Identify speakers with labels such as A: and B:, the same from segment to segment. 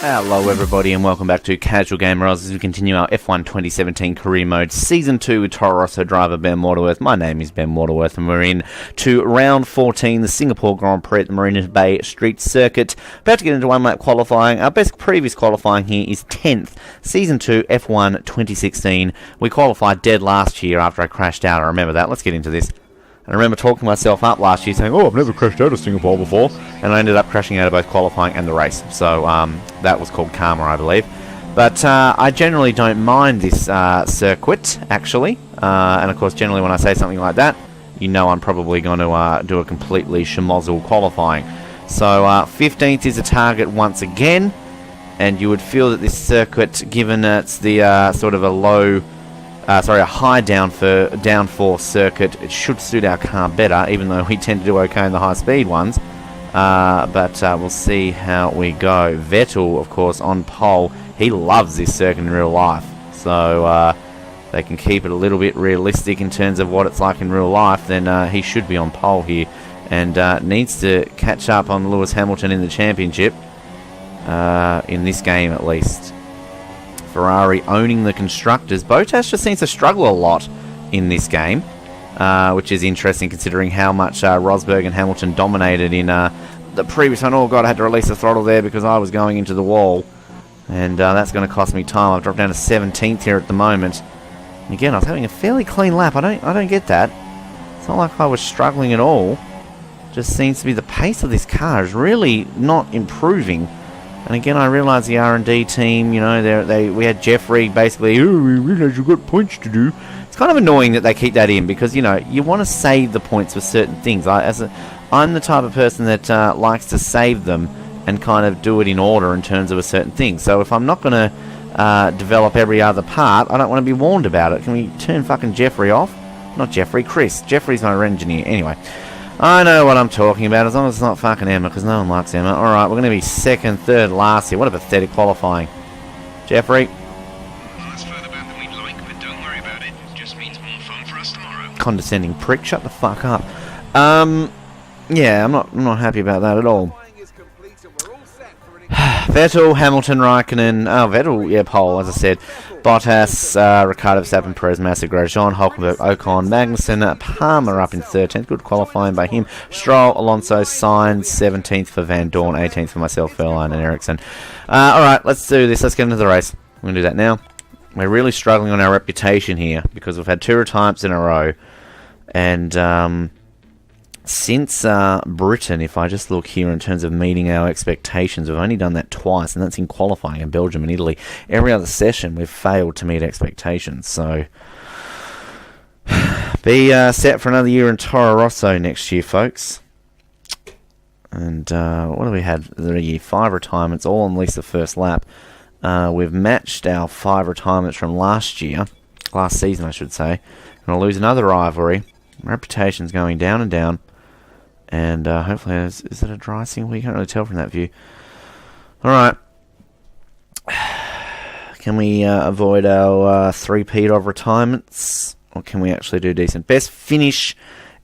A: Hello everybody and welcome back to Casual Gamer Oz as we continue our F1 2017 Career Mode Season 2 with Toro Rosso driver Ben Waterworth. My name is Ben Waterworth and we're in to round 14, the Singapore Grand Prix at the Marina Bay Street Circuit. About to get into one lap qualifying. Our best previous qualifying here is 10th, Season 2 F1 2016. We qualified dead last year after I crashed out. I remember that. Let's get into this. I remember talking myself up last year saying, I've never crashed out of Singapore before. And I ended up crashing out of both qualifying and the race. So that was called karma, I believe. But I generally don't mind this circuit, actually. And of course, generally when I say something like that, you know I'm probably going to do a completely schmozzle qualifying. So 15th is a target once again. And you would feel that this circuit, given it's the sort of a high downforce circuit, it should suit our car better, even though we tend to do okay in the high speed ones. But we'll see how we go. Vettel, of course, on pole. He loves this circuit in real life. So they can keep it a little bit realistic in terms of what it's like in real life. Then he should be on pole here. And needs to catch up on Lewis Hamilton in the championship. In this game, at least. Ferrari owning the constructors. Bottas just seems to struggle a lot in this game, which is interesting considering how much Rosberg and Hamilton dominated in the previous one. Oh god, I had to release the throttle there because I was going into the wall, and that's going to cost me time. I've dropped down to 17th here at the moment. And again, I was having a fairly clean lap. I don't get that. It's not like I was struggling at all. Just seems to be the pace of this car is really not improving. And again, I realise the R&D team, you know, we had Jeffrey basically, we realise you've got points to do. It's kind of annoying that they keep that in because, you know, you want to save the points for certain things. I'm the type of person that likes to save them and kind of do it in order in terms of a certain thing. So if I'm not going to develop every other part, I don't want to be warned about it. Can we turn fucking Jeffrey off? Not Jeffrey, Chris. Jeffrey's my engineer. Anyway. I know what I'm talking about, as long as it's not fucking Emma, because no one likes Emma. Alright, we're going to be second, third, last here. What a pathetic qualifying. Jeffrey?
B: Well, that's further back than we'd like, but don't worry about it. It just means more fun for us tomorrow.
A: Condescending prick, shut the fuck up. Yeah, I'm not happy about that at all. Vettel, Hamilton, Raikkonen, Vettel, yeah, pole, as I said. Bottas, Ricciardo, Verstappen, Perez, Massa, Grosjean, Hulkenberg, Ocon, Magnussen, Palmer up in 13th. Good qualifying by him. Stroll, Alonso, Sainz, 17th for Van Dorn, 18th for myself, Verline and Ericsson. Alright, let's do this. Let's get into the race. We're going to do that now. We're really struggling on our reputation here because we've had 2 retirements in a row. And since Britain, if I just look here in terms of meeting our expectations, we've only done that twice, and that's in qualifying in Belgium and Italy. Every other session, we've failed to meet expectations. So, be set for another year in Toro Rosso next year, folks. And what have we had? The year 5 retirements, all on at least the first lap. We've matched our 5 retirements from last season, I should say. And we'll lose another rivalry. Reputation's going down and down. And hopefully, is it a dry single? You can't really tell from that view. Alright. Can we avoid our 3-peat of retirements? Or can we actually do decent? Best finish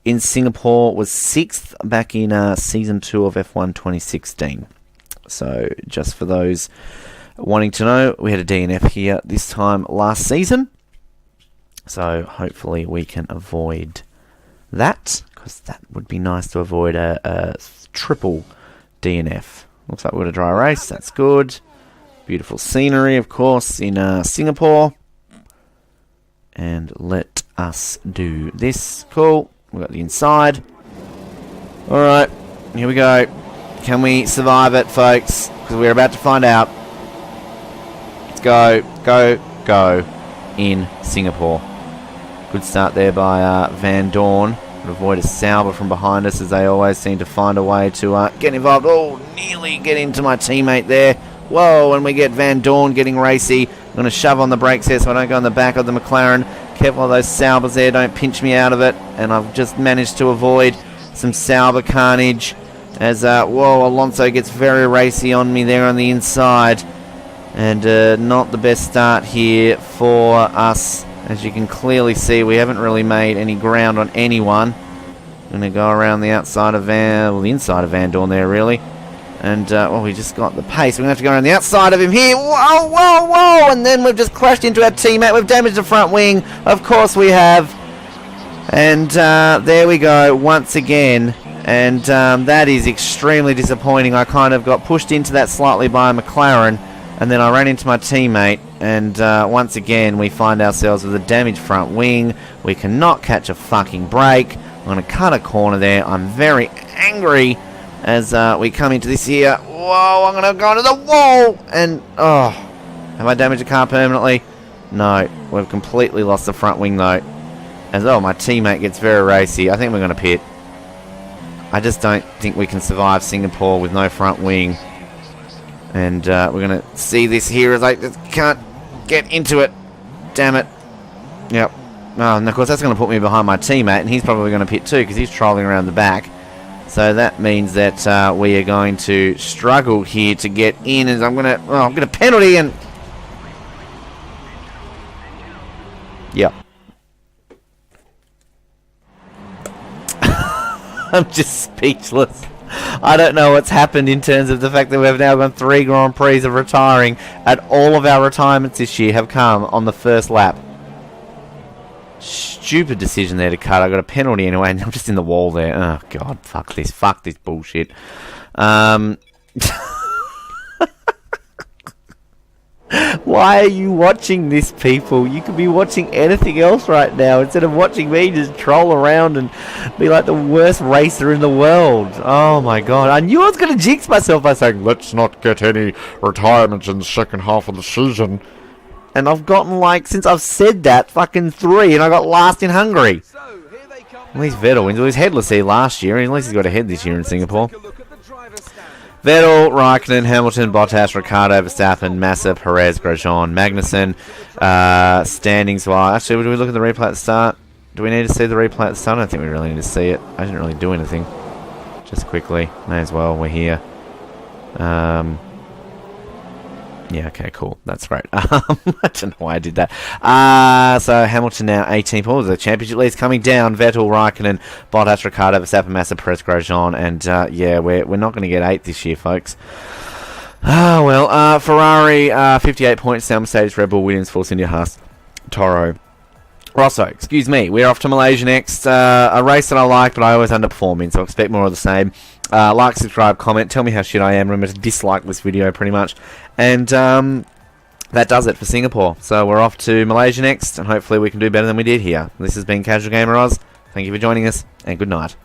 A: in Singapore was 6th back in Season 2 of F1 2016. So, just for those wanting to know, we had a DNF here this time last season. So, hopefully we can avoid that, because that would be nice to avoid a triple DNF. Looks like we're going to dry race. That's good. Beautiful scenery, of course, in Singapore. And let us do this. Cool. We've got the inside. Alright, here we go. Can we survive it, folks? Because we're about to find out. Let's go, go, go in Singapore. Good start there by Van Dorn. Avoid a Sauber from behind us, as they always seem to find a way to get involved. Oh, nearly get into my teammate there. Whoa, and we get Van Dorn getting racy. I'm going to shove on the brakes here so I don't go on the back of the McLaren. Careful of those Saubers there, don't pinch me out of it. And I've just managed to avoid some Sauber carnage. As, whoa, Alonso gets very racy on me there on the inside. And not the best start here for us. As you can clearly see, we haven't really made any ground on anyone. Going to go around the outside of the inside of Van Dorn there, really. And, well, we just got the pace. We're going to have to go around the outside of him here. Whoa, whoa, whoa! And then we've just crashed into our teammate. We've damaged the front wing. Of course we have. And there we go once again. And that is extremely disappointing. I kind of got pushed into that slightly by a McLaren. And then I ran into my teammate. And once again, we find ourselves with a damaged front wing. We cannot catch a fucking break. I'm going to cut a corner there. I'm very angry as we come into this here. Whoa, I'm going to go into the wall. And, oh, have I damaged the car permanently? No, we've completely lost the front wing though. As oh, my teammate gets very racy. I think we're going to pit. I just don't think we can survive Singapore with no front wing. And we're going to see this here as I just can't get into it. Damn it. Yep. Oh, and of course that's going to put me behind my teammate, and he's probably going to pit too because he's trolling around the back. So that means that we are going to struggle here to get in, as I'm going to penalty and yep. I'm just speechless. I don't know what's happened in terms of the fact that we've now gone 3 Grand Prix of retiring, and all of our retirements this year have come on the first lap. Stupid decision there to cut. I got a penalty anyway, and I'm just in the wall there. Oh god, fuck this bullshit. Why are you watching this, people? You could be watching anything else right now instead of watching me just troll around and be like the worst racer in the world. Oh my god. I knew I was going to jinx myself by saying, let's not get any retirements in the second half of the season. And I've gotten, like, since I've said that, fucking 3, and I got last in Hungary. At least Vettel wins. Well, he was headless here last year, and at least he's got a head this year in Singapore. Vettel, Raikkonen, Hamilton, Bottas, Ricciardo, Verstappen, Massa, Perez, Grosjean, Magnussen. Standings wise. Actually, do we look at the replay at the start? Do we need to see the replay at the start? I don't think we really need to see it. I didn't really do anything. Just quickly. May as well. We're here. Yeah, okay, cool. That's great. I don't know why I did that. So Hamilton now 18 points. The championship lead's coming down. Vettel, Raikkonen, Bottas, Ricciardo, Verstappen, Massa, Perez, Grosjean, and yeah, we're not going to get 8 this year, folks. Oh well. Ferrari 58 points. Now Mercedes, Red Bull, Williams, Force India, Haas, Toro, Rosso. Excuse me. We're off to Malaysia next. A race that I like, but I always underperform in, so I expect more of the same. Like, subscribe, comment, tell me how shit I am. Remember to dislike this video pretty much. And that does it for Singapore. So we're off to Malaysia next, and hopefully we can do better than we did here. This has been Casual Gamer Oz. Thank you for joining us, and good night.